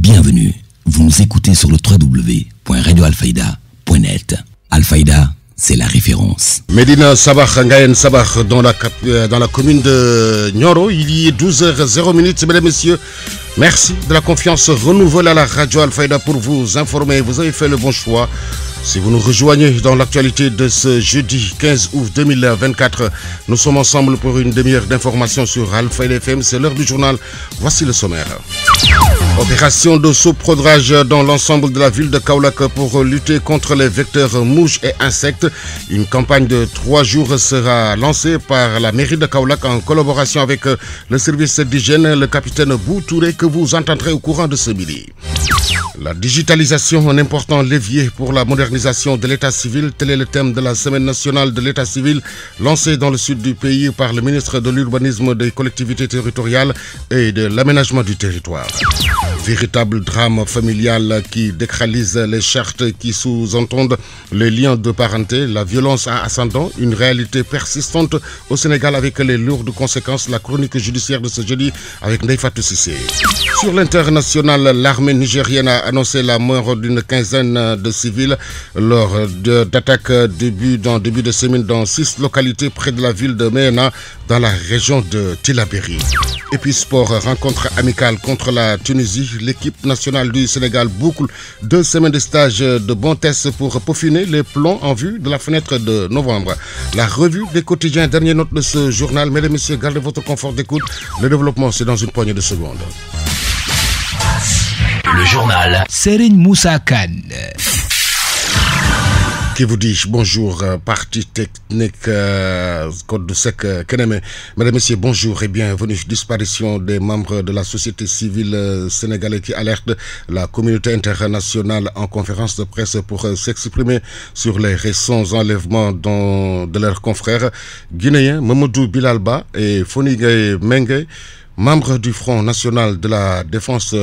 Bienvenue, vous nous écoutez sur le www.radioalfayda.net. Alfayda, c'est la référence. Medina Sabah, Ngayen Sabah, dans la commune de Nioro, il y est 12h00, mesdames et messieurs. Merci de la confiance renouvelée à la radio Alfayda pour vous informer. Vous avez fait le bon choix. Si vous nous rejoignez dans l'actualité de ce jeudi 15 août 2024, nous sommes ensemble pour une demi-heure d'information sur Alfayda FM. C'est l'heure du journal. Voici le sommaire. Opération de saupoudrage dans l'ensemble de la ville de Kaolack pour lutter contre les vecteurs mouches et insectes. Une campagne de 3 jours sera lancée par la mairie de Kaolack en collaboration avec le service d'hygiène, le capitaine Boutouré, que vous entendrez au courant de ce midi. La digitalisation, un important levier pour la modernisation de l'état civil, tel est le thème de la semaine nationale de l'état civil lancée dans le sud du pays par le ministre de l'urbanisme, des collectivités territoriales et de l'aménagement du territoire. Véritable drame familial qui décralise les chartes qui sous-entendent les liens de parenté, la violence à ascendant, une réalité persistante au Sénégal avec les lourdes conséquences, la chronique judiciaire de ce jeudi avec Ndeye Fatou Cissé. Sur l'international, l'armée nigérienne a annoncé la mort d'une quinzaine de civils lors d'attaques début de semaine dans 6 localités près de la ville de Méhéna dans la région de Tillabéri. Et puis sport, rencontre amicale contre la Tunisie. L'équipe nationale du Sénégal boucle 2 semaines de stage de bons tests pour peaufiner les plans en vue de la fenêtre de novembre. La revue des quotidiens, dernière note de ce journal. Mesdames et messieurs, gardez votre confort d'écoute. Le développement, c'est dans une poignée de secondes. Le journal Serigne Moussa Kane. Qui vous dit bonjour, partie technique, code de sec, Keneme. Mesdames et messieurs, bonjour et bienvenue. Disparition des membres de la société civile sénégalaise qui alerte la communauté internationale en conférence de presse pour s'exprimer sur les récents enlèvements de leurs confrères guinéens Mamadou Bilalba et Fonigay Mengue. Membre du Front national de la défense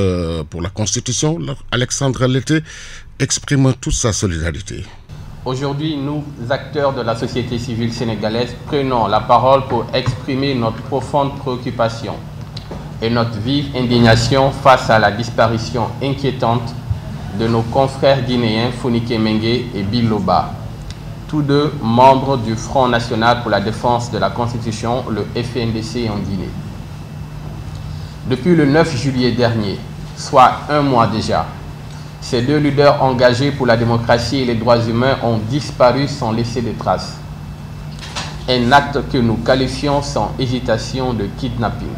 pour la Constitution, Alexandre Lété exprime toute sa solidarité. Aujourd'hui, nous, acteurs de la société civile sénégalaise, prenons la parole pour exprimer notre profonde préoccupation et notre vive indignation face à la disparition inquiétante de nos confrères guinéens Fonike Mengue et Biloba, tous deux membres du Front national pour la défense de la Constitution, le FNDC en Guinée. Depuis le 9 juillet dernier, soit un mois déjà, ces 2 leaders engagés pour la démocratie et les droits humains ont disparu sans laisser de traces. Un acte que nous qualifions sans hésitation de kidnapping.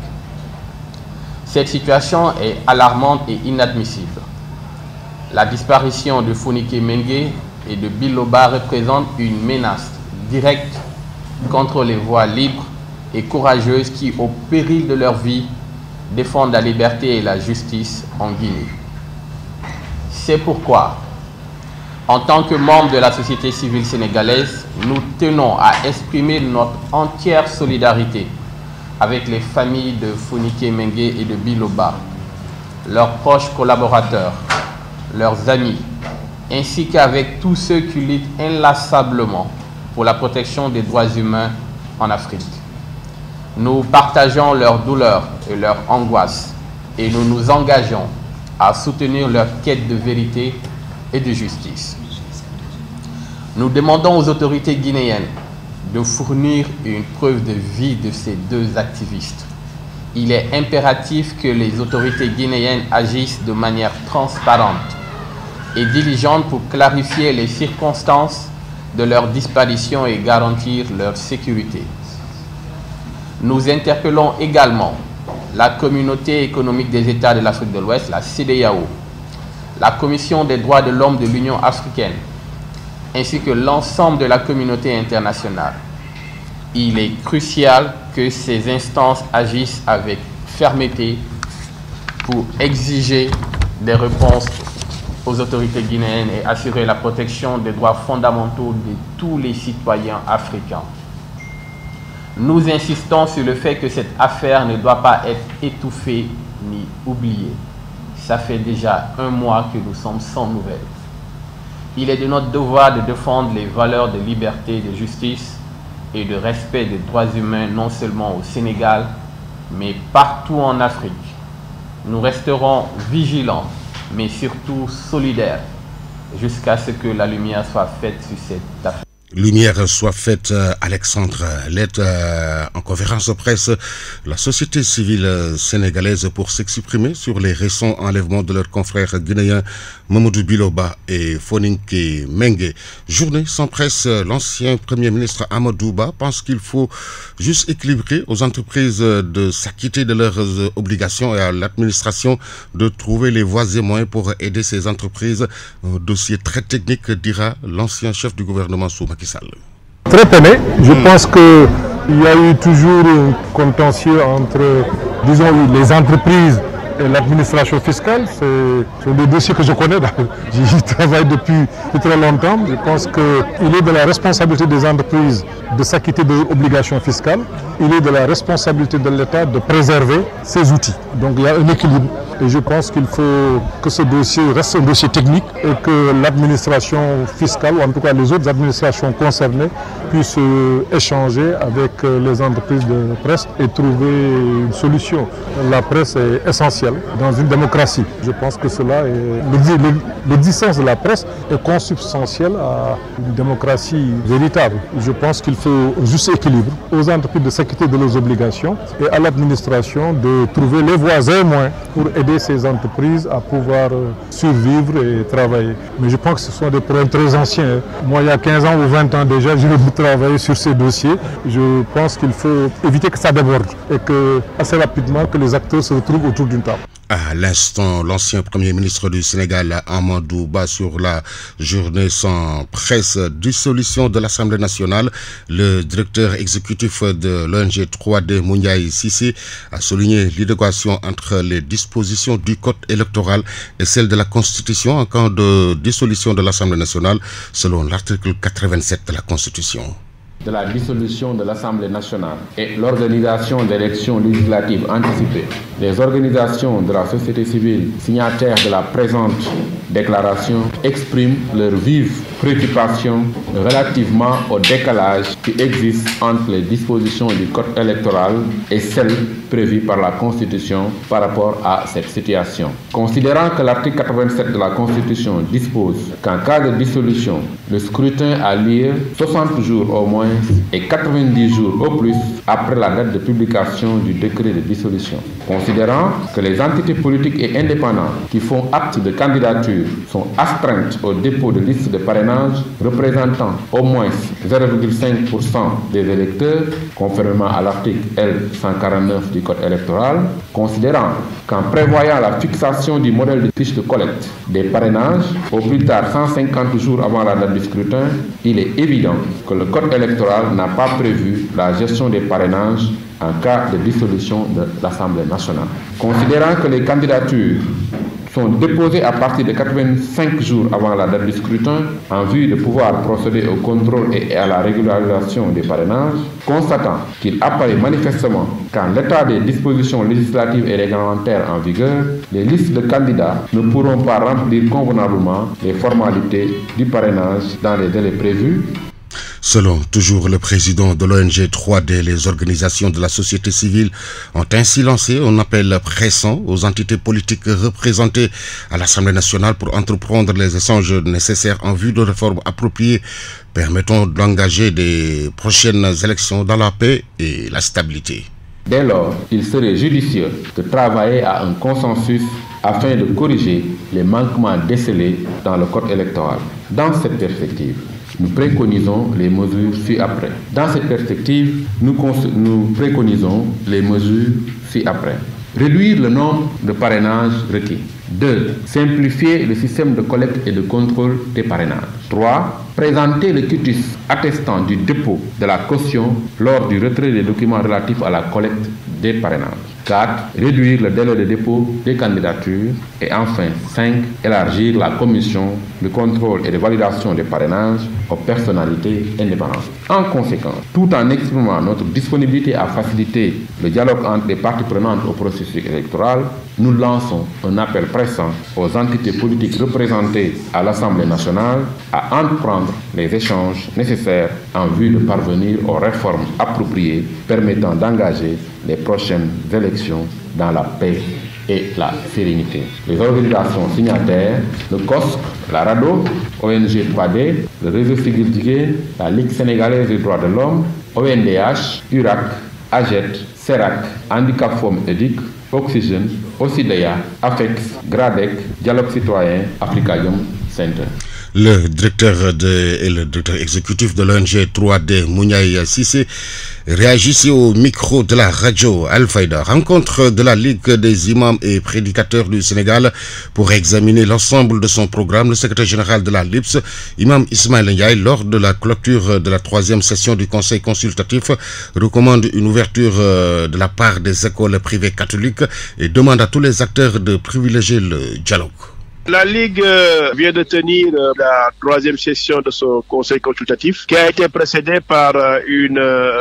Cette situation est alarmante et inadmissible. La disparition de Fonike Mengue et de Biloba représente une menace directe contre les voix libres et courageuses qui, au péril de leur vie, défendent la liberté et la justice en Guinée. C'est pourquoi, en tant que membres de la société civile sénégalaise, nous tenons à exprimer notre entière solidarité avec les familles de Fonike Mengue et de Biloba, leurs proches collaborateurs, leurs amis, ainsi qu'avec tous ceux qui luttent inlassablement pour la protection des droits humains en Afrique. Nous partageons leur douleur et leur angoisse et nous nous engageons à soutenir leur quête de vérité et de justice. Nous demandons aux autorités guinéennes de fournir une preuve de vie de ces 2 activistes. Il est impératif que les autorités guinéennes agissent de manière transparente et diligente pour clarifier les circonstances de leur disparition et garantir leur sécurité. Nous interpellons également la Communauté économique des États de l'Afrique de l'Ouest, la CEDEAO, la Commission des droits de l'homme de l'Union africaine, ainsi que l'ensemble de la communauté internationale. Il est crucial que ces instances agissent avec fermeté pour exiger des réponses aux autorités guinéennes et assurer la protection des droits fondamentaux de tous les citoyens africains. Nous insistons sur le fait que cette affaire ne doit pas être étouffée ni oubliée. Ça fait déjà 1 mois que nous sommes sans nouvelles. Il est de notre devoir de défendre les valeurs de liberté, de justice et de respect des droits humains, non seulement au Sénégal, mais partout en Afrique. Nous resterons vigilants mais surtout solidaire, jusqu'à ce que la lumière soit faite sur cette affaire. Lumière soit faite, Alexandre Lett, en conférence de presse, la société civile sénégalaise pour s'exprimer sur les récents enlèvements de leurs confrères guinéens Mamadou Biloba et Foninké Mengue. Journée sans presse, l'ancien Premier ministre Amadou Ba pense qu'il faut juste équilibrer aux entreprises de s'acquitter de leurs obligations et à l'administration de trouver les voies et moyens pour aider ces entreprises. Un dossier très technique, dira l'ancien chef du gouvernement sous Macky Sall. Très peiné. Je pense qu'il y a eu toujours un contentieux entre, disons, les entreprises et l'administration fiscale. C'est des dossiers que je connais. J'y travaille depuis très longtemps. Je pense qu'il est de la responsabilité des entreprises de s'acquitter des obligations fiscales. Il est de la responsabilité de l'État de préserver ses outils. Donc il y a un équilibre. Et je pense qu'il faut que ce dossier reste un dossier technique et que l'administration fiscale, ou en tout cas les autres administrations concernées, puissent échanger avec les entreprises de presse et trouver une solution. La presse est essentielle dans une démocratie. Je pense que cela est l'existence de la presse est consubstantielle à une démocratie véritable. Je pense qu'il faut un juste équilibre aux entreprises de s'acquitter de leurs obligations et à l'administration de trouver les voies et moyens pour aider ces entreprises à pouvoir survivre et travailler. Mais je pense que ce sont des problèmes très anciens. Moi, il y a 15 ans ou 20 ans déjà, j'ai travaillé sur ces dossiers. Je pense qu'il faut éviter que ça déborde et que, assez rapidement, que les acteurs se retrouvent autour d'une table. À l'instant, l'ancien Premier ministre du Sénégal, Amadou Ba, sur la journée sans presse, dissolution de l'Assemblée nationale. Le directeur exécutif de l'ONG 3D, Mouniaï Sissi, a souligné l'inadéquation entre les dispositions du code électoral et celles de la Constitution en cas de dissolution de l'Assemblée nationale, selon l'article 87 de la Constitution. De la dissolution de l'Assemblée nationale et l'organisation d'élections législatives anticipées, les organisations de la société civile signataires de la présente déclaration expriment leur vive préoccupation relativement au décalage qui existe entre les dispositions du code électoral et celles prévues par la Constitution par rapport à cette situation. Considérant que l'article 87 de la Constitution dispose qu'en cas de dissolution, le scrutin a lieu 60 jours au moins et 90 jours au plus après la date de publication du décret de dissolution. Considérant que les entités politiques et indépendantes qui font acte de candidature sont astreintes au dépôt de listes de parrainage représentant au moins 0,5% des électeurs, conformément à l'article L149 du Code électoral, considérant qu'en prévoyant la fixation du modèle de fiche de collecte des parrainages au plus tard 150 jours avant la date du scrutin, il est évident que le Code électoral n'a pas prévu la gestion des parrainages en cas de dissolution de l'Assemblée nationale. Considérant que les candidatures sont déposées à partir de 85 jours avant la date du scrutin en vue de pouvoir procéder au contrôle et à la régularisation des parrainages, constatant qu'il apparaît manifestement qu'en l'état des dispositions législatives et réglementaires en vigueur, les listes de candidats ne pourront pas remplir convenablement les formalités du parrainage dans les délais prévus. Selon toujours le président de l'ONG 3D, les organisations de la société civile ont ainsi lancé un appel pressant aux entités politiques représentées à l'Assemblée nationale pour entreprendre les échanges nécessaires en vue de réformes appropriées permettant d'engager des prochaines élections dans la paix et la stabilité. Dès lors, il serait judicieux de travailler à un consensus afin de corriger les manquements décelés dans le code électoral. Dans cette perspective, nous préconisons les mesures ci-après. Dans cette perspective, nous préconisons les mesures ci-après. Réduire le nombre de parrainages requis. 2. Simplifier le système de collecte et de contrôle des parrainages. 3. Présenter le quitus attestant du dépôt de la caution lors du retrait des documents relatifs à la collecte des parrainages. 4. Réduire le délai de dépôt des candidatures. Et enfin, 5. Élargir la commission de contrôle et de validation des parrainages aux personnalités indépendantes. En conséquence, tout en exprimant notre disponibilité à faciliter le dialogue entre les parties prenantes au processus électoral, nous lançons un appel pressant aux entités politiques représentées à l'Assemblée nationale à entreprendre les échanges nécessaires en vue de parvenir aux réformes appropriées permettant d'engager les prochaines élections dans la paix et la sérénité. Les organisations signataires, le COSC, la RADDHO, ONG 3D, le Réseau Civil Jigéen, la Ligue sénégalaise des droits de l'homme, ONDH, URAC, AGET, CERAC, Handicap Femme EDIC, Oxygène, OCDEA, AFEX, GRADEC, Dialogue Citoyen, Africalium Center. Le directeur exécutif de l'ONG 3D, Mouniaï Sissé, réagissait au micro de la radio Al-Fayda. Rencontre de la Ligue des imams et prédicateurs du Sénégal pour examiner l'ensemble de son programme. Le secrétaire général de la LIPS, Imam Ismaël Ndiaye, lors de la clôture de la 3e session du Conseil consultatif, recommande une ouverture de la part des écoles privées catholiques et demande à tous les acteurs de privilégier le dialogue. La Ligue vient de tenir la 3e session de son conseil consultatif qui a été précédée par une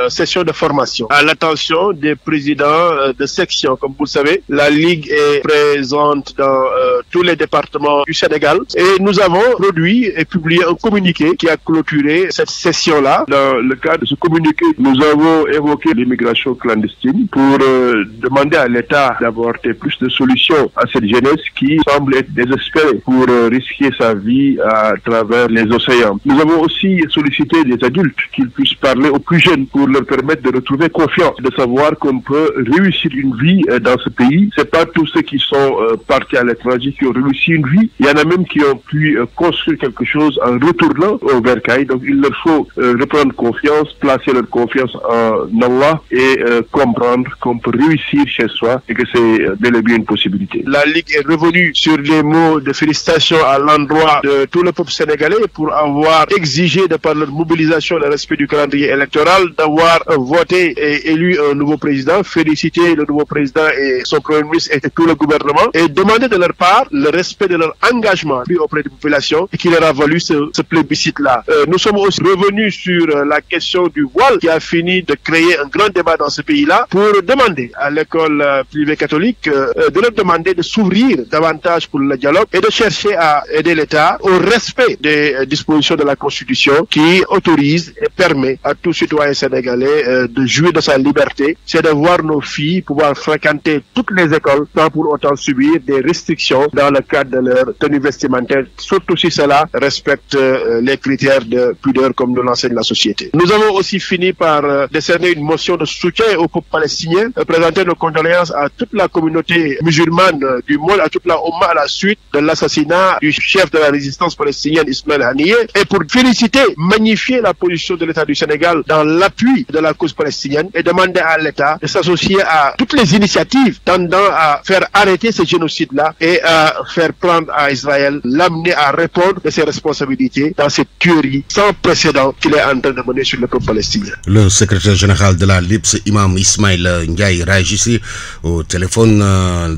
session de formation à l'attention des présidents de section. Comme vous le savez, la Ligue est présente dans tous les départements du Sénégal et nous avons produit et publié un communiqué qui a clôturé cette session-là. Dans le cadre de ce communiqué, nous avons évoqué l'immigration clandestine pour demander à l'État d'apporter plus de solutions à cette jeunesse qui semble être désespérée pour risquer sa vie à travers les océans. Nous avons aussi sollicité des adultes qu'ils puissent parler aux plus jeunes pour leur permettre de retrouver confiance, de savoir qu'on peut réussir une vie dans ce pays. C'est pas tous ceux qui sont partis à l'étranger qui ont réussi une vie. Il y en a même qui ont pu construire quelque chose en retournant au bercail. Donc il leur faut reprendre confiance, placer leur confiance en Allah et comprendre qu'on peut réussir chez soi et que c'est bel et bien une possibilité. La Ligue est revenue sur les mots de félicitations à l'endroit de tout le peuple sénégalais pour avoir exigé de par leur mobilisation le respect du calendrier électoral, d'avoir voté et élu un nouveau président, féliciter le nouveau président et son premier ministre et tout le gouvernement et demander de leur part le respect de leur engagement auprès des populations et qui leur a valu ce plébiscite-là. Nous sommes aussi revenus sur la question du voile qui a fini de créer un grand débat dans ce pays-là pour demander à l'école privée catholique de leur demander de s'ouvrir davantage pour le dialogue et de chercher à aider l'État au respect des dispositions de la Constitution qui autorise et permet à tout citoyen sénégalais de jouir de sa liberté. C'est de voir nos filles pouvoir fréquenter toutes les écoles sans pour autant subir des restrictions dans le cadre de leur tenue vestimentaire, surtout si cela respecte les critères de pudeur comme nous l'enseigne la société. Nous avons aussi fini par décerner une motion de soutien au peuple palestinien, présenter nos condoléances à toute la communauté musulmane du monde, à toute la Oumma à la suite de l'assassinat du chef de la résistance palestinienne Ismaël Haniyeh et pour féliciter, magnifier la position de l'État du Sénégal dans l'appui de la cause palestinienne et demander à l'État de s'associer à toutes les initiatives tendant à faire arrêter ce génocide-là et à faire prendre à Israël, l'amener à répondre de ses responsabilités dans cette tuerie sans précédent qu'il est en train de mener sur le peuple palestinien. Le secrétaire général de la LIPS, Imam Ismaël Ndiaye, réagissait au téléphone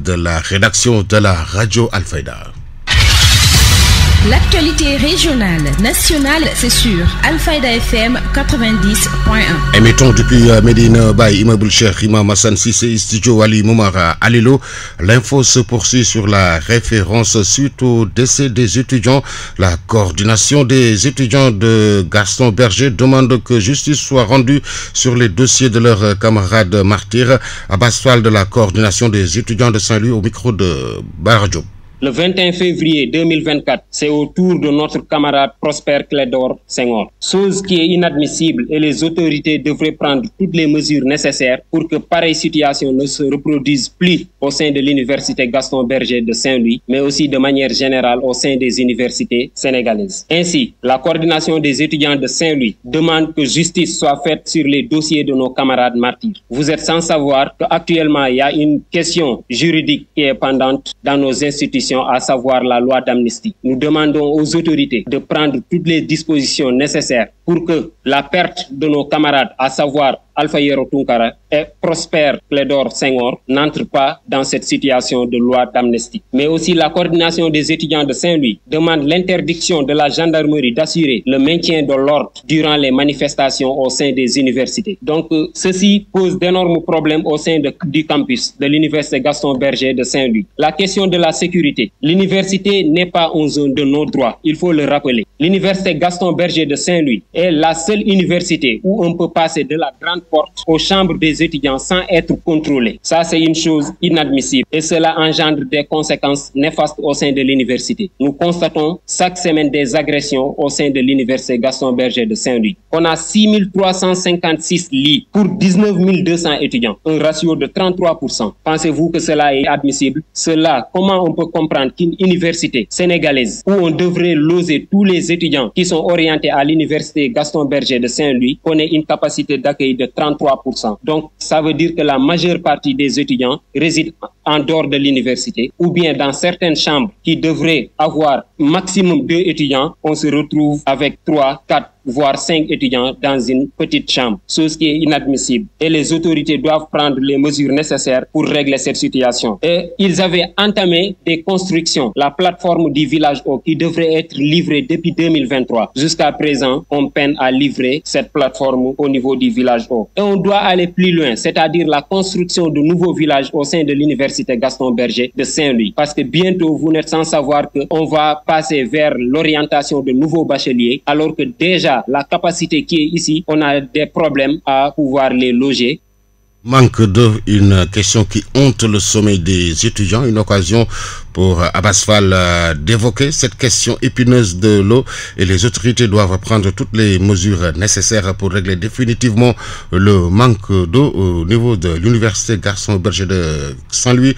de la rédaction de la radio Al-Fayda. L'actualité régionale, nationale, c'est sur Al-Fayda FM 90.1. Émettons depuis Médine Baye, Immeuble Cheikh Imam Hassan Cissé, Studio Ali Moumara Alilo. L'info se poursuit sur la référence suite au décès des étudiants. La coordination des étudiants de Gaston Berger demande que justice soit rendue sur les dossiers de leurs camarades martyrs. Abbas Fall de la coordination des étudiants de Saint-Louis au micro de Baradjo. Le 21 février 2024, c'est au tour de notre camarade Prosper Clédor Senghor. Chose qui est inadmissible et les autorités devraient prendre toutes les mesures nécessaires pour que pareille situation ne se reproduise plus au sein de l'université Gaston Berger de Saint-Louis, mais aussi de manière générale au sein des universités sénégalaises. Ainsi, la coordination des étudiants de Saint-Louis demande que justice soit faite sur les dossiers de nos camarades martyrs. Vous êtes sans savoir qu'actuellement, il y a une question juridique qui est pendante dans nos institutions, à savoir la loi d'amnistie. Nous demandons aux autorités de prendre toutes les dispositions nécessaires pour que la perte de nos camarades, à savoir Alpha Yero Tunkara et Prosper Clédor Senghor, n'entre pas dans cette situation de loi d'amnistie. Mais aussi la coordination des étudiants de Saint-Louis demande l'interdiction de la gendarmerie d'assurer le maintien de l'ordre durant les manifestations au sein des universités. Donc ceci pose d'énormes problèmes au sein du campus de l'université Gaston Berger de Saint-Louis. La question de la sécurité. L'université n'est pas en zone de non-droit, il faut le rappeler. L'université Gaston Berger de Saint-Louis est la seule université où on peut passer de la grande porte aux chambres des étudiants sans être contrôlés. Ça, c'est une chose inadmissible et cela engendre des conséquences néfastes au sein de l'université. Nous constatons chaque semaine des agressions au sein de l'université Gaston Berger de Saint-Louis. On a 6356 lits pour 19 200 étudiants, un ratio de 33%. Pensez-vous que cela est admissible? Cela, comment on peut comprendre qu'une université sénégalaise où on devrait loger tous les étudiants qui sont orientés à l'université Gaston Berger de Saint-Louis connaît une capacité d'accueil de 33%. Donc, ça veut dire que la majeure partie des étudiants résident en dehors de l'université ou bien dans certaines chambres qui devraient avoir maximum 2 étudiants, on se retrouve avec 3, 4, voire 5 étudiants dans une petite chambre, chose qui est inadmissible. Et les autorités doivent prendre les mesures nécessaires pour régler cette situation. Et ils avaient entamé des constructions, la plateforme du village eau qui devrait être livrée depuis 2023. Jusqu'à présent, on peine à livrer cette plateforme au niveau du village eau. Et on doit aller plus loin, c'est-à-dire la construction de nouveaux villages au sein de l'université Gaston Berger de Saint-Louis. Parce que bientôt, vous n'êtes sans savoir qu'on va passer vers l'orientation de nouveaux bacheliers, alors que déjà, la capacité qui est ici, on a des problèmes à pouvoir les loger. Manque d'eau, une question qui hante le sommeil des étudiants, une occasion pour Abass Fall d'évoquer cette question épineuse de l'eau et les autorités doivent prendre toutes les mesures nécessaires pour régler définitivement le manque d'eau au niveau de l'université Gaston Berger de Saint-Louis.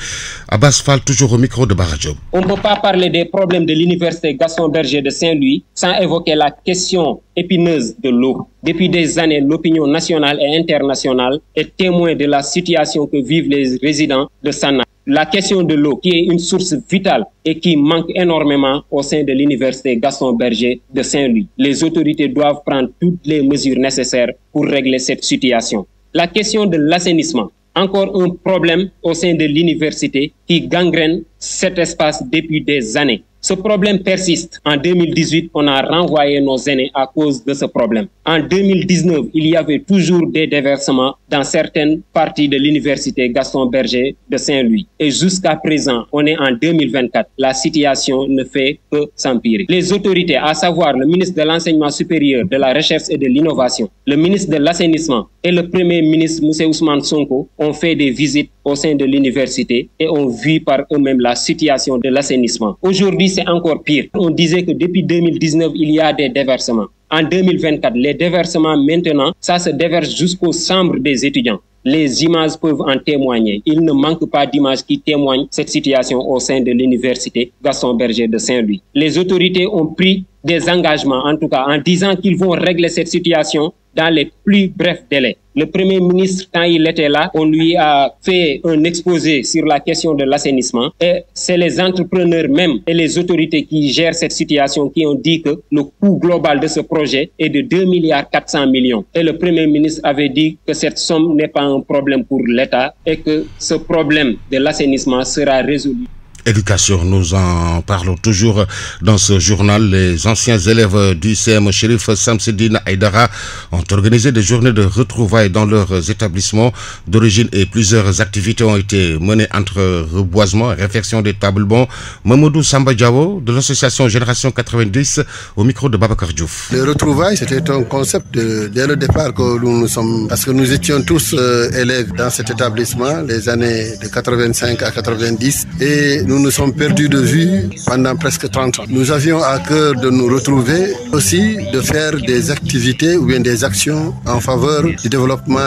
Abass Fall, toujours au micro de Bara Diop. On ne peut pas parler des problèmes de l'université Gaston Berger de Saint-Louis sans évoquer la question épineuse de l'eau. Depuis des années, l'opinion nationale et internationale est témoin de la situation que vivent les résidents de Sana. La question de l'eau, qui est une source vitale et qui manque énormément au sein de l'université Gaston Berger de Saint-Louis. Les autorités doivent prendre toutes les mesures nécessaires pour régler cette situation. La question de l'assainissement, encore un problème au sein de l'université qui gangrène cet espace depuis des années. Ce problème persiste. En 2018, on a renvoyé nos aînés à cause de ce problème. En 2019, il y avait toujours des déversements dans certaines parties de l'université Gaston Berger de Saint-Louis. Et jusqu'à présent, on est en 2024. La situation ne fait que s'empirer. Les autorités, à savoir le ministre de l'Enseignement supérieur, de la Recherche et de l'Innovation, le ministre de l'Assainissement et le Premier ministre Moussa Ousmane Sonko ont fait des visites au sein de l'université et ont vu par eux-mêmes la situation de l'assainissement. Aujourd'hui, c'est encore pire. On disait que depuis 2019, il y a des déversements. En 2024, les déversements maintenant, ça se déverse jusqu'aux chambres des étudiants. Les images peuvent en témoigner. Il ne manque pas d'images qui témoignent cette situation au sein de l'université Gaston Berger de Saint-Louis. Les autorités ont pris des engagements, en tout cas, en disant qu'ils vont régler cette situation dans les plus brefs délais. Le Premier ministre, quand il était là, on lui a fait un exposé sur la question de l'assainissement et c'est les entrepreneurs même et les autorités qui gèrent cette situation qui ont dit que le coût global de ce projet est de 2,4 milliards. Et le Premier ministre avait dit que cette somme n'est pas un problème pour l'État et que ce problème de l'assainissement sera résolu. Éducation, nous en parlons toujours dans ce journal. Les anciens élèves du CM Chérif Samsidine Aïdara ont organisé des journées de retrouvailles dans leurs établissements d'origine et plusieurs activités ont été menées entre reboisement et réfection des tables-bancs. Mamadou Samba Diawo de l'association Génération 90 au micro de Babacar Diouf. Les retrouvailles, c'était un concept dès le départ que nous sommes, parce que nous étions tous élèves dans cet établissement les années de 85 à 90 et nous nous sommes perdus de vue pendant presque 30 ans. Nous avions à cœur de nous retrouver, aussi de faire des activités ou bien des actions en faveur du développement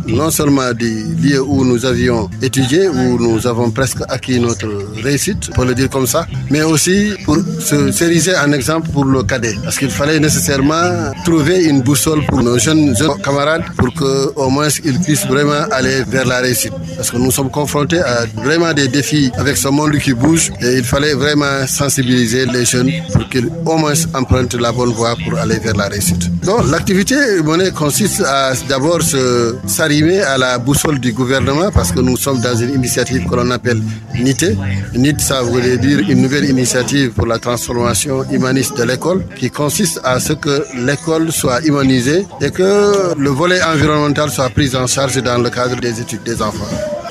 non seulement des lieux où nous avions étudié, où nous avons presque acquis notre réussite, pour le dire comme ça, mais aussi pour se sériser en exemple pour le cadet. Parce qu'il fallait nécessairement trouver une boussole pour nos jeunes camarades pour qu'au moins ils puissent vraiment aller vers la réussite. Parce que nous sommes confrontés à vraiment des défis avec ce monde qui bouge et il fallait vraiment sensibiliser les jeunes pour qu'ils au moins empruntent la bonne voie pour aller vers la réussite. Donc l'activité menée consiste à d'abord s'arrimer à la boussole du gouvernement parce que nous sommes dans une initiative que l'on appelle NITE. NITE, ça voulait dire une nouvelle initiative pour la transformation humaniste de l'école qui consiste à ce que l'école soit humanisée et que le volet environnemental soit pris en charge dans le cadre des études des enfants.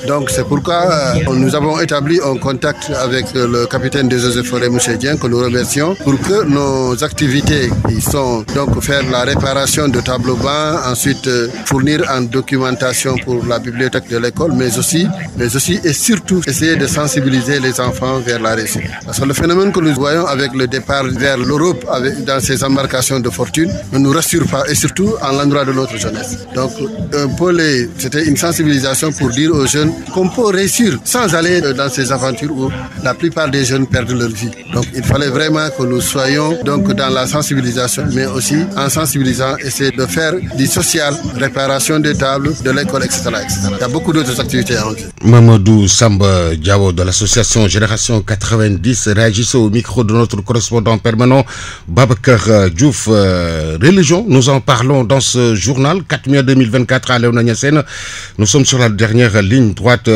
Donc c'est pourquoi nous avons établi un contact avec le capitaine des eaux et forêts, M. Dien, que nous remercions, pour que nos activités qui sont donc faire la réparation de tableaux bancs, ensuite fournir en documentation pour la bibliothèque de l'école, mais aussi et surtout essayer de sensibiliser les enfants vers la réussite. Parce que le phénomène que nous voyons avec le départ vers l'Europe dans ces embarcations de fortune ne nous rassure pas, et surtout en l'endroit de notre jeunesse. Donc c'était une sensibilisation pour dire aux jeunes qu'on peut réussir sans aller dans ces aventures où la plupart des jeunes perdent leur vie. Donc il fallait vraiment que nous soyons donc dans la sensibilisation, mais aussi en sensibilisant, essayer de faire du social, réparation des tables, de l'école, etc., etc. Il y a beaucoup d'autres activités en jeu. Mamadou Samba Diao de l'association Génération 90 réagissait au micro de notre correspondant permanent Babacar Diouf. Religion, nous en parlons dans ce journal 4 mai 2024 à Léona Niassène. Nous sommes sur la dernière ligne droite.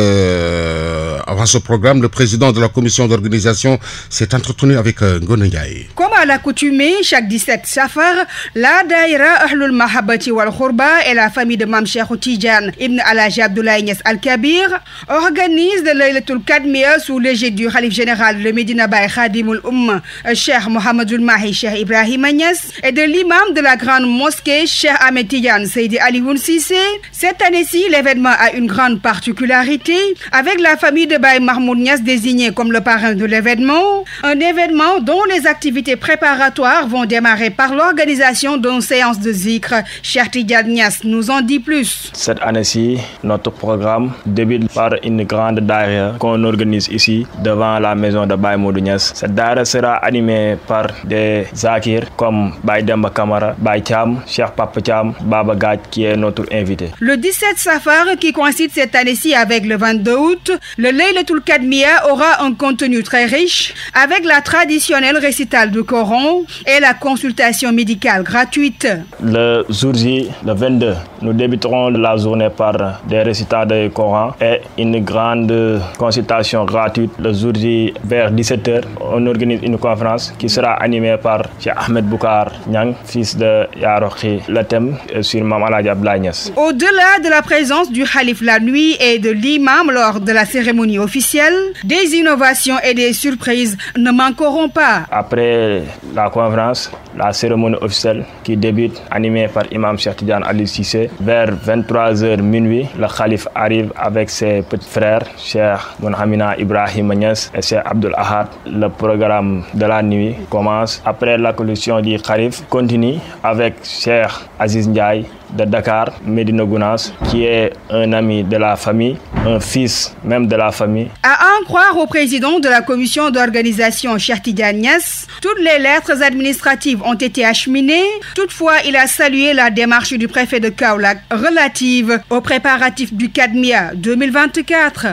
Avant ce programme, le président de la commission d'organisation s'est entretenu avec Ngone Ndiaye. Comme à l'accoutumée, chaque 17 Safar, la Daïra Ahlul Mahabati wal Khourba et la famille de Mam Cheikh Tidiane Ibn Alhaji Abdoulaye Niass Al-Kabir organise de Laylatul Kadmiya sous l'égide du Khalif général de Medina Baye Khadimoul Umm, Cheikh Mohamedoul Mahi Cheikh Ibrahima Niass, et de l'imam de la grande mosquée Cheikh Ahmed Tidiane Seydi Alioune Cissé. Cette année-ci, l'événement a une grande particularité avec la famille de Baye Mahmoud Niass désigné comme le parrain de l'événement. Un événement dont les activités préparatoires vont démarrer par l'organisation d'une séance de zikr. Cheikh Tidiane Niass nous en dit plus. Cette année-ci, notre programme débute par une grande daïra qu'on organise ici devant la maison de Baye Mahmoud Niass. Cette daïra sera animée par des zakirs comme Baye Demba Kamara, Baye Thiam, Cheikh Papa Thiam, Baba Gadj qui est notre invité. Le 17 Safar qui coïncide cette année-ci avec le 22 août, le Laylatul Kadmiya aura un contenu très riche avec la traditionnelle récital du Coran et la consultation médicale gratuite. Le jour J, le 22, nous débuterons la journée par des récitals du Coran et une grande consultation gratuite. Le jour J, vers 17h, on organise une conférence qui sera animée par Cheikh Ahmed Boukar Niang, fils de Yarokhi. Le thème est sur Mam Alhaji Abdoulaye Niass. Au-delà de la présence du Khalif la nuit et de l'imam lors de la cérémonie officielle, des innovations et des surprises ne manqueront pas. Après la conférence, la cérémonie officielle qui débute animée par Imam Cheikh Tidiane Alioune Cissé, vers 23h minuit, le Khalif arrive avec ses petits frères, Cheikh Mounhamina Ibrahima Niass et Cheikh Abdoul Ahad. Le programme de la nuit commence. Après l'accolition du Khalif, continue avec Cheikh Aziz Ndiaye de Dakar, Medina Gounass, qui est un ami de la famille, un fils même de la famille. À en croire au président de la commission d'organisation Cheikh Tidiane Niass, toutes les lettres administratives ont été acheminées. Toutefois, il a salué la démarche du préfet de Kaolack relative aux préparatifs du Kadmiya 2024.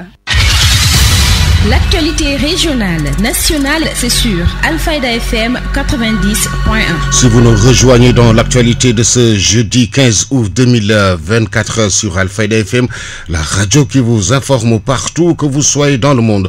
L'actualité régionale, nationale, c'est sur Al-Fayda FM 90.1. Si vous nous rejoignez dans l'actualité de ce jeudi 15 août 2024 sur Al-Fayda FM, la radio qui vous informe partout que vous soyez dans le monde.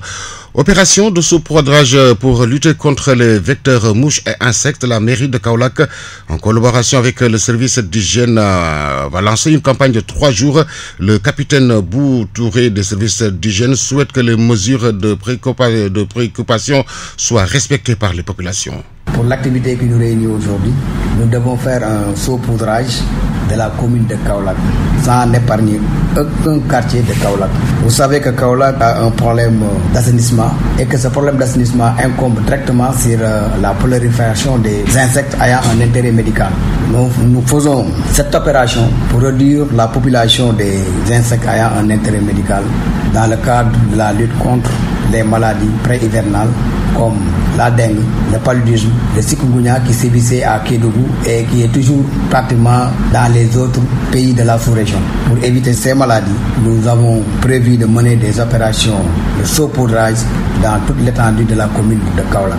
Opération de saupoudrage pour lutter contre les vecteurs mouches et insectes. La mairie de Kaolack, en collaboration avec le service d'hygiène, va lancer une campagne de 3 jours. Le capitaine Bou Touré des services d'hygiène souhaite que les mesures de préoccupation soient respectées par les populations. Pour l'activité qui nous réunit aujourd'hui, nous devons faire un saupoudrage de la commune de Kaolack sans épargner aucun quartier de Kaolack. Vous savez que Kaolack a un problème d'assainissement et que ce problème d'assainissement incombe directement sur la prolifération des insectes ayant un intérêt médical. Nous faisons cette opération pour réduire la population des insectes ayant un intérêt médical dans le cadre de la lutte contre les maladies pré-hivernales comme la dengue, le paludisme, le chikungunya qui sévissait à Kédougou et qui est toujours pratiquement dans les autres pays de la sous-région. Pour éviter ces maladies, nous avons prévu de mener des opérations de saupoudrage dans toute l'étendue de la commune de Kaolack.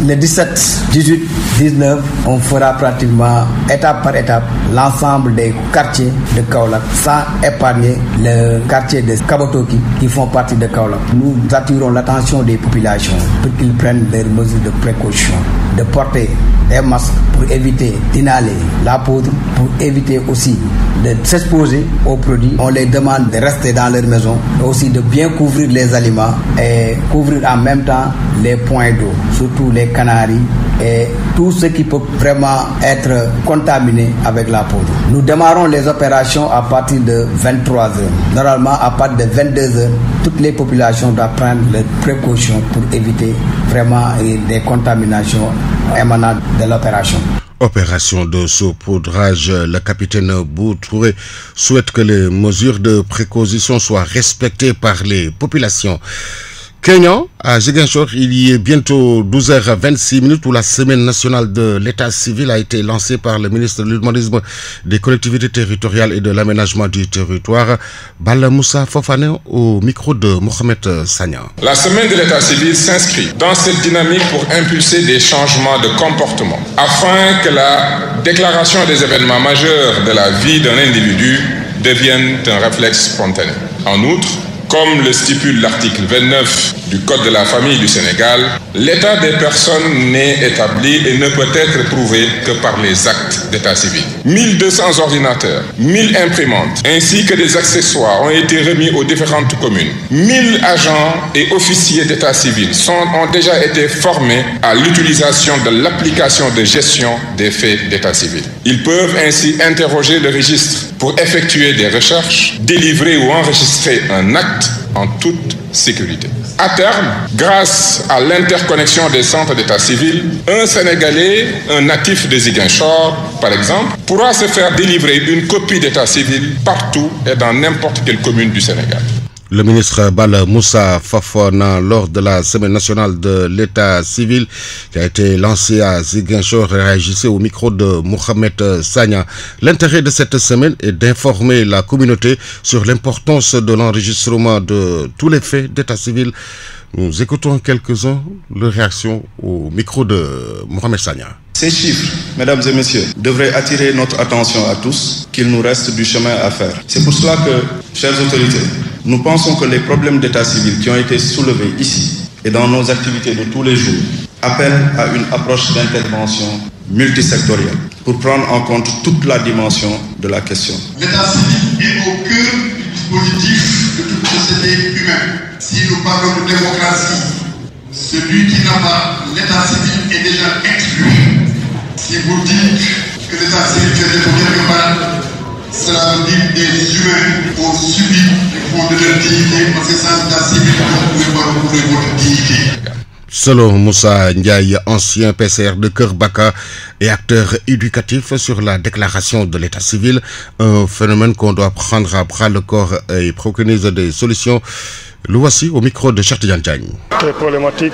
Le 17, 18, 19, on fera pratiquement étape par étape l'ensemble des quartiers de Kaolack sans épargner le quartier de Kabotoki qui font partie de Kaolack. Nous attirons l'attention des populations pour qu'ils prennent des mesures de précaution. de porter des masques pour éviter d'inhaler la poudre, pour éviter aussi de s'exposer aux produits. On les demande de rester dans leur maison, mais aussi de bien couvrir les aliments et couvrir en même temps les points d'eau, surtout les canaries et tout ce qui peut vraiment être contaminé avec la poudre. Nous démarrons les opérations à partir de 23h. Normalement, à partir de 22h, toutes les populations doivent prendre les précautions pour éviter vraiment des contaminations émanant de l'opération. Opération de saupoudrage, le capitaine Boutouré souhaite que les mesures de précaution soient respectées par les populations. Kenya, à Ziguinchor, il y est bientôt 12h26 où la semaine nationale de l'état civil a été lancée par le ministre de l'Urbanisme, des collectivités territoriales et de l'aménagement du territoire, Bala Moussa Fofane, au micro de Mohamed Sagna. La semaine de l'état civil s'inscrit dans cette dynamique pour impulser des changements de comportement, afin que la déclaration des événements majeurs de la vie d'un individu devienne un réflexe spontané. En outre, comme le stipule l'article 29 du Code de la famille du Sénégal, l'état des personnes n'est établi et ne peut être prouvé que par les actes d'état civil. 1200 ordinateurs, 1000 imprimantes, ainsi que des accessoires ont été remis aux différentes communes. 1000 agents et officiers d'état civil ont déjà été formés à l'utilisation de l'application de gestion des faits d'état civil. Ils peuvent ainsi interroger le registre pour effectuer des recherches, délivrer ou enregistrer un acte en toute sécurité. À terme, grâce à l'interconnexion des centres d'état civil, un Sénégalais, un natif de Ziguinchor, par exemple, pourra se faire délivrer une copie d'état civil partout et dans n'importe quelle commune du Sénégal. Le ministre Bala Moussa Fofana, lors de la semaine nationale de l'état civil qui a été lancée à Ziguinchor, réagissait au micro de Mohamed Sagna. L'intérêt de cette semaine est d'informer la communauté sur l'importance de l'enregistrement de tous les faits d'état civil. Nous écoutons quelques-uns de réactions au micro de Mohamed Sagna. Ces chiffres, mesdames et messieurs, devraient attirer notre attention à tous, qu'il nous reste du chemin à faire. C'est pour cela que, chères autorités, nous pensons que les problèmes d'état civil qui ont été soulevés ici et dans nos activités de tous les jours appellent à une approche d'intervention multisectorielle pour prendre en compte toute la dimension de la question. L'état civil est au cœur du dispositif de toute société humaine. Si nous parlons de démocratie, celui qui n'a pas l'état civil est déjà exclu. Si vous dites que l'état civil fait pour quelque part, cela veut dire que des humains ont subi du fond de leur dignité, parce que sans l'état civil, vous ne pouvez pas recouvrir votre dignité. Selon Moussa Ndiaye, ancien PCR de Kerbaka et acteur éducatif sur la déclaration de l'état civil, un phénomène qu'on doit prendre à bras le corps et préconise des solutions. Le voici au micro de Cheikh Tidiane Diagne. Très problématique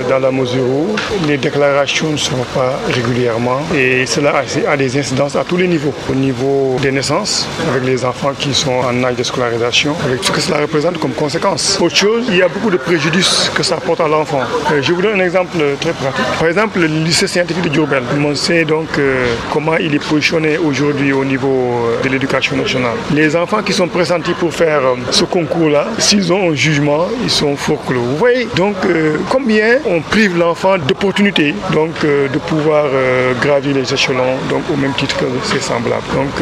dans la mesure où les déclarations ne sont pas régulièrement et cela a des incidences à tous les niveaux. Au niveau des naissances, avec les enfants qui sont en âge de scolarisation, avec ce que cela représente comme conséquence. Autre chose, il y a beaucoup de préjudices que ça apporte à l'enfant. Je vous donne un exemple très pratique. Par exemple, le lycée scientifique de Diourbel. On sait donc comment il est positionné aujourd'hui au niveau de l'éducation nationale. Les enfants qui sont pressentis pour faire ce concours-là, s'ils ont un jugement, ils sont forclos. Vous voyez donc combien on prive l'enfant d'opportunités donc de pouvoir gravir les échelons donc au même titre que ses semblables. Donc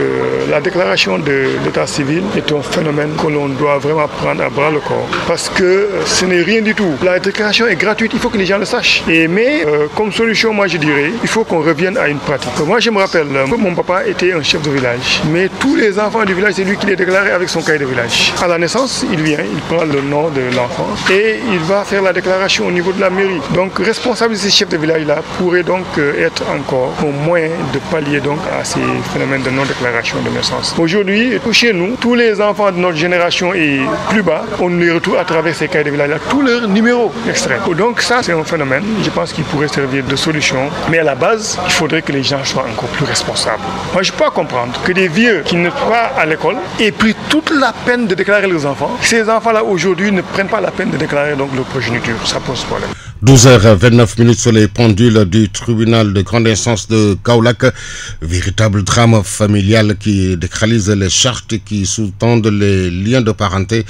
la déclaration de l'état civil est un phénomène que l'on doit vraiment prendre à bras le corps parce que ce n'est rien du tout. La déclaration est gratuite, il faut que les gens le sachent. Mais comme solution, moi je dirais, il faut qu'on revienne à une pratique. Moi je me rappelle, mon papa était un chef de village, mais tous les enfants du village, c'est lui qui les déclarait avec son cahier de village. À la naissance, il vient, il prend le nom de l'enfant et il va faire la déclaration au niveau de la mairie. Donc responsable de ces chefs de village-là pourrait donc être encore au moyen de pallier donc à ces phénomènes de non-déclaration de naissance. Aujourd'hui, chez nous, tous les enfants de notre génération et plus bas, on les retrouve à travers ces cahiers de village-là, tous leurs numéros extraits. Donc ça, c'est un phénomène, je pense qu'il pourrait servir de solution. Mais à la base, il faudrait que les gens soient encore plus responsables. Moi, je peux pas comprendre que des vieux qui ne sont pas à l'école aient pris toute la peine de déclarer leurs enfants. Ces enfants-là, aujourd'hui, ne prennent pas la peine de déclarer donc leur progéniture. Ça pose problème. 12h29 sur les pendules du tribunal de grande instance de Kaolack. Véritable drame familial qui décralise les chartes qui sous-tendent les liens de parenté.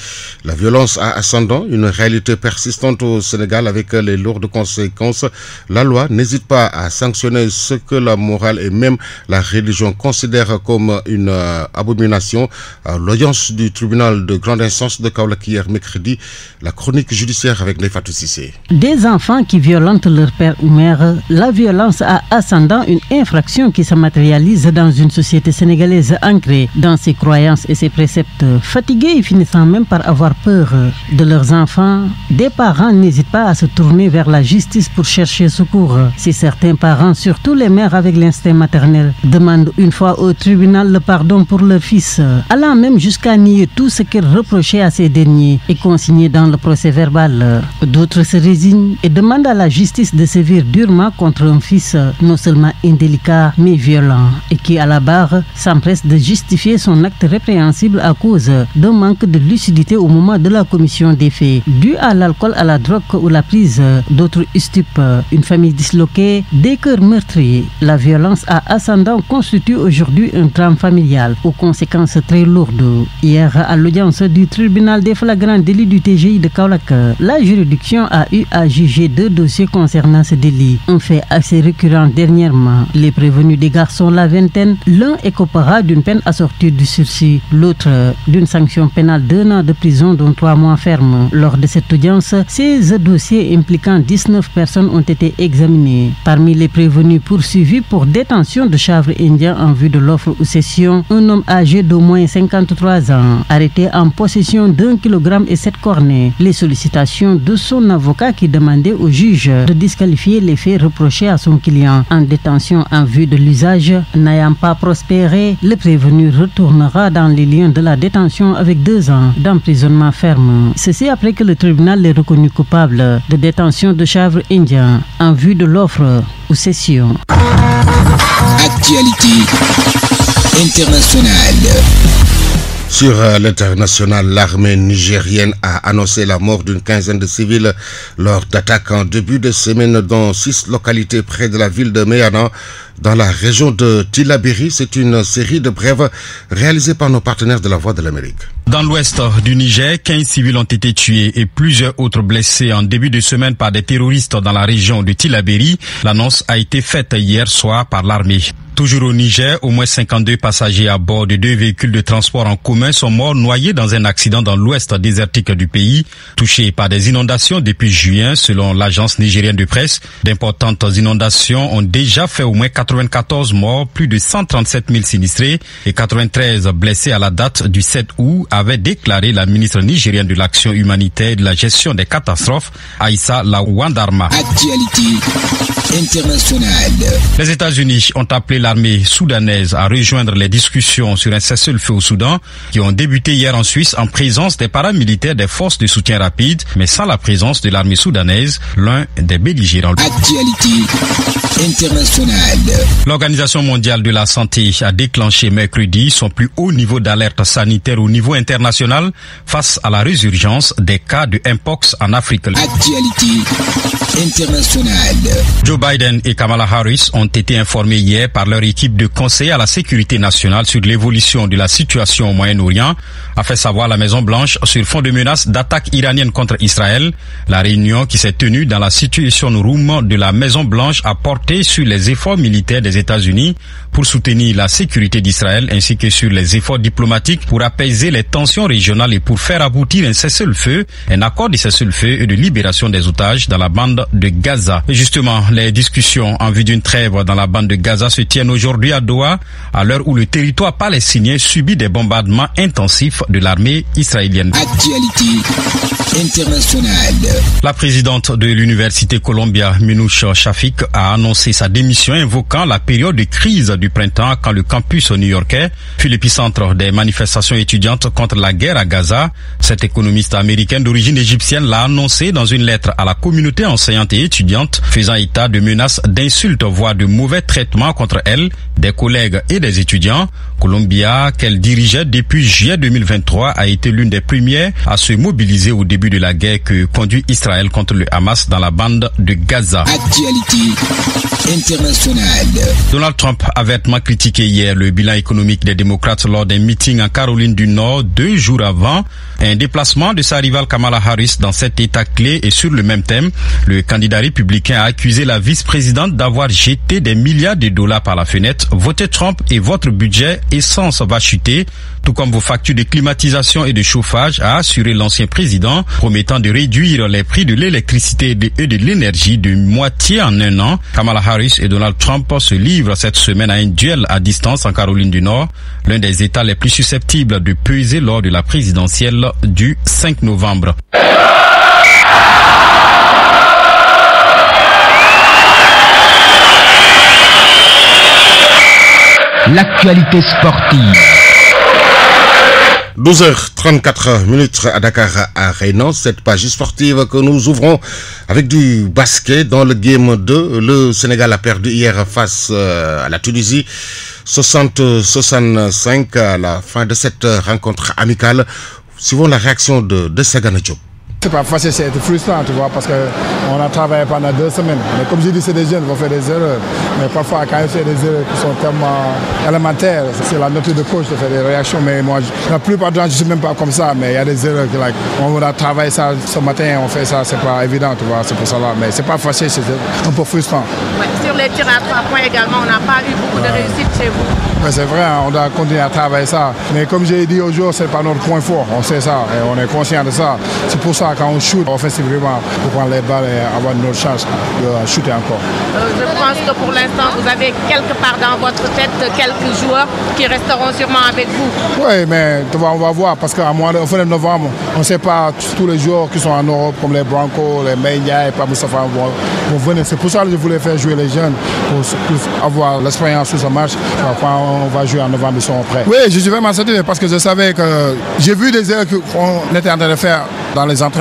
La violence à ascendant, une réalité persistante au Sénégal avec les lourdes conséquences. La loi n'hésite pas à sanctionner ce que la morale et même la religion considèrent comme une abomination. À l'audience du tribunal de grande instance de Kaolack hier mercredi, la chronique judiciaire avec Nefatou Sissé. Des enfants qui violentent leur père ou mère, la violence à ascendant, une infraction qui se matérialise dans une société sénégalaise ancrée dans ses croyances et ses préceptes. Fatigués et finissant même par avoir peur de leurs enfants, des parents n'hésitent pas à se tourner vers la justice pour chercher secours. Si certains parents, surtout les mères avec l'instinct maternel, demandent une fois au tribunal le pardon pour leur fils, allant même jusqu'à nier tout ce qu'ils reprochaient à ces derniers et consigné dans le procès verbal. D'autres se résignent et demande à la justice de sévir durement contre un fils non seulement indélicat mais violent et qui à la barre s'empresse de justifier son acte répréhensible à cause d'un manque de lucidité au moment de la commission des faits, dû à l'alcool, à la drogue ou la prise d'autres stupes. Une famille disloquée, des cœurs meurtris. La violence à ascendant constitue aujourd'hui un drame familial aux conséquences très lourdes. Hier, à l'audience du tribunal des flagrants délits du TGI de Kaolack, la juridiction a eu à juger 2 dossiers concernant ce délit. Un fait assez récurrent dernièrement. Les prévenus des garçons, la vingtaine, l'un écopera d'une peine assortie du sursis, l'autre d'une sanction pénale d'1 an de prison dont 3 mois ferme. Lors de cette audience, 16 dossiers impliquant 19 personnes ont été examinés. Parmi les prévenus poursuivis pour détention de chanvre indien en vue de l'offre ou cession, un homme âgé d'au moins 53 ans, arrêté en possession d'1 kg et 7 cornets. Les sollicitations de son avocat qui demandait au juge de disqualifier les faits reprochés à son client en détention en vue de l'usage n'ayant pas prospéré, le prévenu retournera dans les liens de la détention avec 2 ans d'emprisonnement ferme. Ceci après que le tribunal l'ait reconnu coupable de détention de chanvre indien en vue de l'offre ou cession. Actualité internationale. Sur l'international, l'armée nigérienne a annoncé la mort d'une quinzaine de civils lors d'attaques en début de semaine dans 6 localités près de la ville de Meyana, dans la région de Tillabéri. C'est une série de brèves réalisées par nos partenaires de la Voix de l'Amérique. Dans l'ouest du Niger, 15 civils ont été tués et plusieurs autres blessés en début de semaine par des terroristes dans la région de Tillabéri. L'annonce a été faite hier soir par l'armée. Toujours au Niger, au moins 52 passagers à bord de 2 véhicules de transport en commun sont morts noyés dans un accident dans l'ouest désertique du pays, touché par des inondations depuis juin, selon l'agence nigérienne de presse. D'importantes inondations ont déjà fait au moins 94 morts, plus de 137 000 sinistrés et 93 blessés à la date du 7 août, avait déclaré la ministre nigérienne de l'Action humanitaire et de la gestion des catastrophes, Aïssa Lawandarma. Actualité internationale. Les États-Unis ont appelé l'armée soudanaise à rejoindre les discussions sur un cessez-le-feu au Soudan qui ont débuté hier en Suisse en présence des paramilitaires des forces de soutien rapide, mais sans la présence de l'armée soudanaise, l'un des belligérants. Actualité internationale. L'Organisation mondiale de la santé a déclenché mercredi son plus haut niveau d'alerte sanitaire au niveau international face à la résurgence des cas de Mpox en Afrique. Actualité internationale. Joe Biden et Kamala Harris ont été informés hier par leur équipe de conseil à la sécurité nationale sur l'évolution de la situation au Moyen-Orient, a fait savoir la Maison-Blanche sur fond de menaces d'attaques iraniennes contre Israël. La réunion qui s'est tenue dans la Situation Room de la Maison-Blanche a porté sur les efforts militaires des États-Unis pour soutenir la sécurité d'Israël ainsi que sur les efforts diplomatiques pour apaiser les tensions régionales et pour faire aboutir un cessez-le-feu, un accord de cessez-le-feu et de libération des otages dans la bande de Gaza. Et justement, les discussions en vue d'une trêve dans la bande de Gaza se tiennent aujourd'hui à Doha, à l'heure où le territoire palestinien subit des bombardements intensifs de l'armée israélienne. Actualité internationale. La présidente de l'université Columbia, Minouche Shafik, a annoncé sa démission invoquant la période de crise du printemps quand le campus new-yorkais fut l'épicentre des manifestations étudiantes contre la guerre à Gaza. Cette économiste américaine d'origine égyptienne l'a annoncé dans une lettre à la communauté enseignante enseignantes et étudiantes, faisant état de menaces d'insultes, voire de mauvais traitements contre elle, des collègues et des étudiants. Columbia, qu'elle dirigeait depuis juillet 2023, a été l'une des premières à se mobiliser au début de la guerre que conduit Israël contre le Hamas dans la bande de Gaza. Actualité internationale. Donald Trump a vertement critiqué hier le bilan économique des démocrates lors d'un meeting en Caroline du Nord 2 jours avant un déplacement de sa rivale Kamala Harris dans cet état clé. Et sur le même thème, le candidat républicain a accusé la vice-présidente d'avoir jeté des milliards de dollars par la fenêtre. Votez Trump et votre budget essence va chuter, tout comme vos factures de climatisation et de chauffage, a assuré l'ancien président, promettant de réduire les prix de l'électricité et de l'énergie de moitié en un an. Kamala Harris et Donald Trump se livrent cette semaine à un duel à distance en Caroline du Nord, l'un des États les plus susceptibles de peser lors de la présidentielle du 5 novembre. L'actualité sportive. 12h34 à Dakar Arena, cette page sportive que nous ouvrons avec du basket dans le Game 2. Le Sénégal a perdu hier face à la Tunisie 60-65 à la fin de cette rencontre amicale. Suivons la réaction de Sagana Diop. C'est pas facile, c'est frustrant, tu vois, parce qu'on a travaillé pendant 2 semaines. Mais comme je dis, c'est des jeunes qui vont faire des erreurs. Mais parfois, quand ils font des erreurs qui sont tellement élémentaires, c'est la nature de coach de faire des réactions. Mais moi, la plupart du temps, je ne suis même pas comme ça. Mais il y a des erreurs on a travaillé ça ce matin, on fait ça, c'est pas évident, tu vois, c'est pour ça là. Mais c'est pas facile, c'est un peu frustrant. Ouais, sur les tirs à 3 points également, on n'a pas eu beaucoup de réussite chez vous. Ouais, c'est vrai, hein, on doit continuer à travailler ça. Mais comme j'ai dit aujourd'hui, c'est pas notre point fort. On sait ça et on est conscient de ça. C'est pour ça quand on shoot offensivement, pour prendre les balles et avoir une autre chance de shooter encore. Je pense que pour l'instant, vous avez quelque part dans votre tête quelques joueurs qui resteront sûrement avec vous. Oui, mais on va voir parce qu'à fin de novembre, on ne sait pas tous les joueurs qui sont en Europe, comme les Brancos, les Meïnia et pas Moustapha vont venir. C'est pour ça que je voulais faire jouer les jeunes pour avoir l'expérience sur ce match. Quand on va jouer en novembre, ils sont prêts. Oui, je suis vraiment satisfait parce que je savais que j'ai vu des erreurs qu'on était en train de faire dans les entraînements.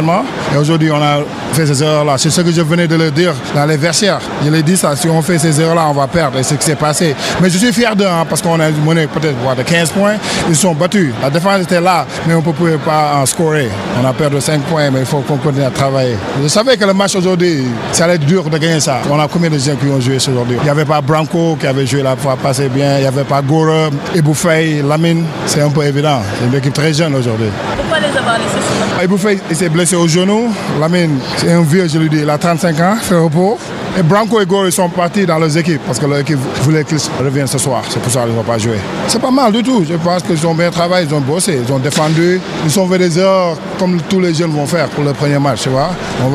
Et aujourd'hui, on a fait ces erreurs-là. C'est ce que je venais de le dire dans les vestiaires. Je l'ai dit ça, si on fait ces erreurs-là, on va perdre. Et c'est ce qui s'est passé. Mais je suis fier d'eux, hein, parce qu'on a mené peut-être de 15 points. Ils sont battus. La défense était là, mais on ne pouvait pas en scorer. On a perdu 5 points, mais il faut qu'on continue à travailler. Je savais que le match aujourd'hui, ça allait être dur de gagner ça. On a combien de gens qui ont joué aujourd'hui? Il n'y avait pas Branco qui avait joué la fois passée bien. Il n'y avait pas Gore, Eboufei, Lamine. C'est un peu évident. C'est une équipe très jeune aujourd'hui. Pourquoi les avoir laissés sur le Eboufei, il s'est blessé au genou. Lamine, c'est un vieux, je lui dis, il a 35 ans, fait repos. Et Branco et Gore, ils sont partis dans leurs équipes parce que leur équipe voulait qu'ils reviennent ce soir. C'est pour ça qu'ils ne vont pas jouer. C'est pas mal du tout. Je pense qu'ils ont bien travaillé, ils ont bossé, ils ont défendu. Ils ont fait des erreurs comme tous les jeunes vont faire pour le premier match, tu vois.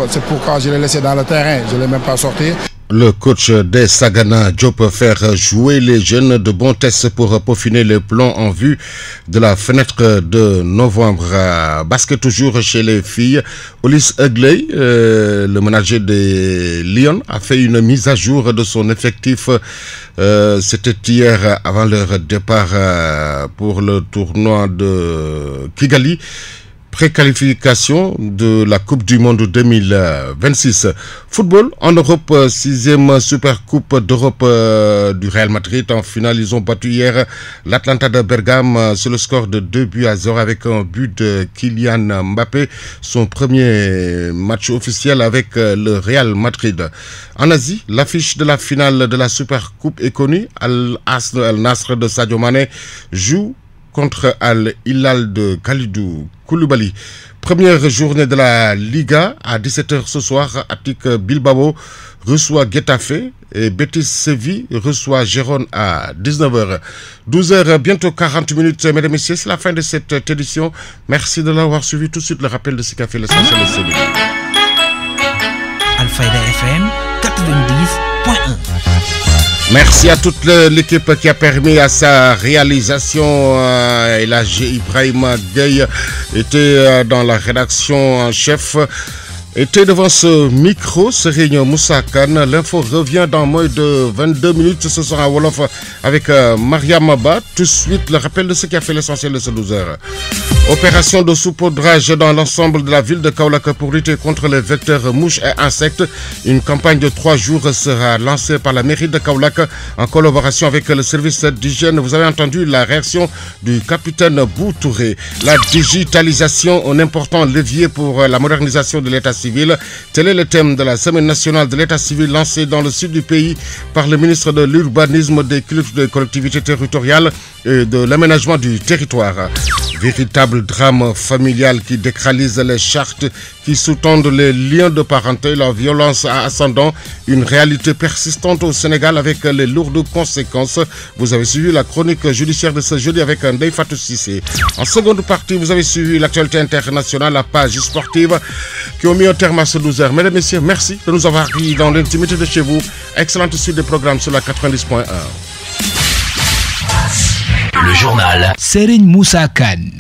C'est pourquoi je l'ai laissé dans le terrain. Je ne l'ai même pas sorti. Le coach des Sagana Diop peut faire jouer les jeunes de bons tests pour peaufiner les plans en vue de la fenêtre de novembre. Basket toujours chez les filles. Ulysse Egley, le manager des Lions, a fait une mise à jour de son effectif. C'était hier avant leur départ pour le tournoi de Kigali. Préqualification de la Coupe du Monde 2026. Football en Europe, 6e Super Coupe d'Europe du Real Madrid. En finale, ils ont battu hier l'Atlanta de Bergame sur le score de 2-0 avec un but de Kylian Mbappé. Son premier match officiel avec le Real Madrid. En Asie, l'affiche de la finale de la Super Coupe est connue. Al-Nasr de Sadio Mané joue contre Al-Hilal de Khalidou Koulibaly. Première journée de la Liga à 17h ce soir. Athletic Bilbao reçoit Getafe et Betis Séville reçoit Gérone à 19h. 12h, bientôt 40 minutes. Mesdames et messieurs, c'est la fin de cette édition. Merci de l'avoir suivi. Tout de suite, le rappel de ce qu'a fait l'essentiel de Séville. Alfayda FM 90.1. Merci à toute l'équipe qui a permis à sa réalisation. Elhadji Ibrahima Gueye était dans la rédaction en chef. Était devant ce micro, Serigne Moussa Kane. L'info revient dans moins de 22 minutes. Ce sera à Wolof avec Mariam Abba. Tout de suite, le rappel de ce qui a fait l'essentiel de ce 12h. Opération de saupoudrage dans l'ensemble de la ville de Kaolack pour lutter contre les vecteurs mouches et insectes. Une campagne de 3 jours sera lancée par la mairie de Kaolack en collaboration avec le service d'hygiène. Vous avez entendu la réaction du capitaine Boutouré. La digitalisation, un important levier pour la modernisation de l'état civil. Tel est le thème de la semaine nationale de l'état civil lancée dans le sud du pays par le ministre de l'urbanisme, des cultes, des collectivités territoriales et de l'aménagement du territoire. Véritable drame familial qui décralise les chartes qui sous-tendent les liens de parenté, la violence à ascendant, une réalité persistante au Sénégal avec les lourdes conséquences. Vous avez suivi la chronique judiciaire de ce jeudi avec Ndeye Fatou Cissé. En seconde partie, vous avez suivi l'actualité internationale, la page sportive qui ont mis un terme à ce 12h. Mesdames et messieurs, merci de nous avoir accueillis dans l'intimité de chez vous. Excellente suite des programmes sur la 90.1. Le journal Serigne Moussa Kane.